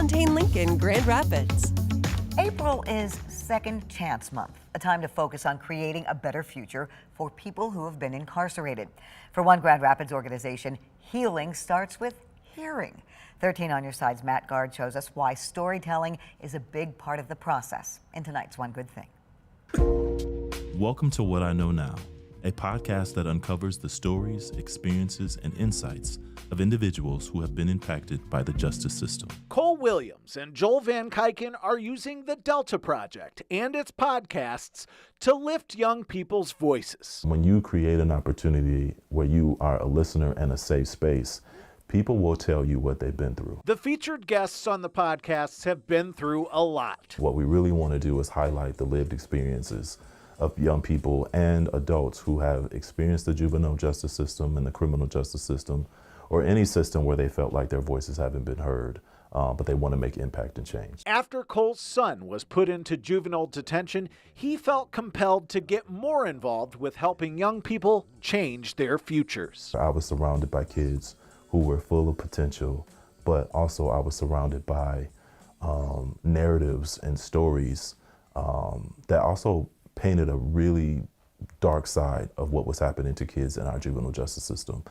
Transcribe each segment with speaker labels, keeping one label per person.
Speaker 1: Fontaine Lincoln, Grand Rapids.
Speaker 2: April is Second Chance Month, a time to focus on creating a better future for people who have been incarcerated. For one Grand Rapids organization, healing starts with hearing. 13 on Your Side's Matt Guard shows us why storytelling is a big part of the process in tonight's One Good Thing.
Speaker 3: Welcome to What I Know Now, a podcast that uncovers the stories, experiences, and insights of individuals who have been impacted by the justice system.
Speaker 4: Cole Williams and Joel Van Kyken are using the Delta Project and its podcasts to lift young people's voices.
Speaker 3: When you create an opportunity where you are a listener and a safe space, people will tell you what they've been through.
Speaker 4: The featured guests on the podcasts have been through a lot.
Speaker 3: What we really want to do is highlight the lived experiences of young people and adults who have experienced the juvenile justice system and the criminal justice system, or any system where they felt like their voices haven't been heard, but they want to make impact and change.
Speaker 4: After Cole's son was put into juvenile detention, he felt compelled to get more involved with helping young people change their futures.
Speaker 3: I was surrounded by kids who were full of potential, but also I was surrounded by narratives and stories that also painted a really dark side of what was happening to kids in our juvenile justice system.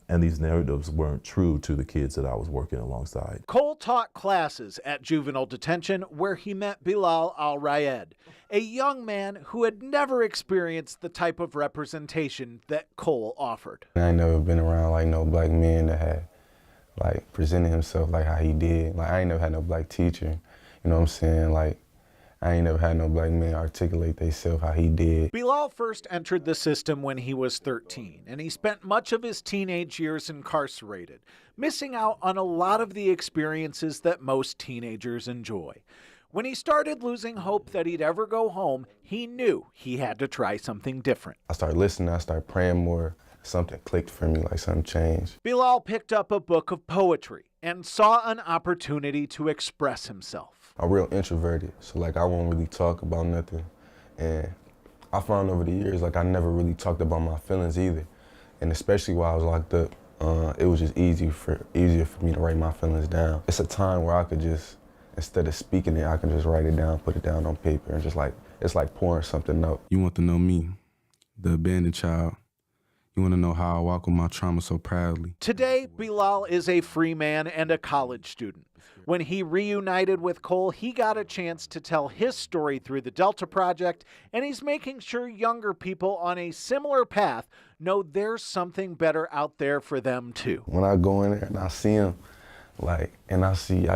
Speaker 3: And these narratives weren't true to the kids that I was working alongside.
Speaker 4: Cole taught classes at juvenile detention where he met Bilal Al-Raed, a young man who had never experienced the type of representation that Cole offered.
Speaker 5: I ain't never been around like no black man that had like presented himself like how he did. Like I ain't never had no black teacher, you know what I'm saying? Like I ain't never had no black man articulate themselves how he did.
Speaker 4: Bilal first entered the system when he was 13, and he spent much of his teenage years incarcerated, missing out on a lot of the experiences that most teenagers enjoy. When he started losing hope that he'd ever go home, he knew he had to try something different.
Speaker 5: I started listening, I started praying more. Something clicked for me, like something changed.
Speaker 4: Bilal picked up a book of poetry and saw an opportunity to express himself.
Speaker 5: I'm real introverted, so like I won't really talk about nothing. And I found over the years, like I never really talked about my feelings either. And especially while I was locked up, it was just easier for me to write my feelings down. It's a time where I could just, instead of speaking it, I can just write it down, put it down on paper, and just like, it's like pouring something out.
Speaker 6: You want to know me, the abandoned child. You want to know how I walk with my trauma so proudly.
Speaker 4: Today, Bilal is a free man and a college student. When he reunited with Cole, he got a chance to tell his story through the Delta Project, and he's making sure younger people on a similar path know there's something better out there for them too.
Speaker 5: When I go in there and I see him, like, and I see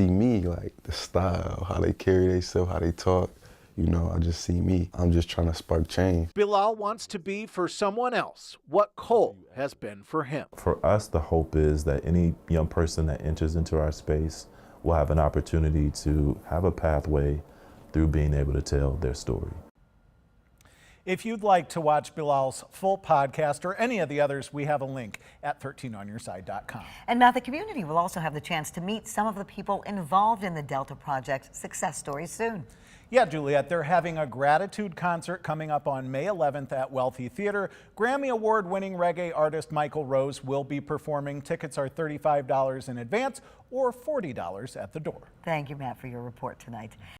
Speaker 5: me, like the style, how they carry themselves, how they talk. You know, I just see me. I'm just trying to spark change.
Speaker 4: Bilal wants to be for someone else what Cole has been for him.
Speaker 3: For us, the hope is that any young person that enters into our space will have an opportunity to have a pathway through being able to tell their story.
Speaker 7: If you'd like to watch Bilal's full podcast or any of the others, we have a link at 13onyourside.com.
Speaker 2: And now the community will also have the chance to meet some of the people involved in the Delta Project success stories soon.
Speaker 7: Yeah, Juliet, they're having a gratitude concert coming up on May 11th at Wealthy Theater. Grammy Award-winning reggae artist Michael Rose will be performing. Tickets are $35 in advance or $40 at the door.
Speaker 2: Thank you, Matt, for your report tonight.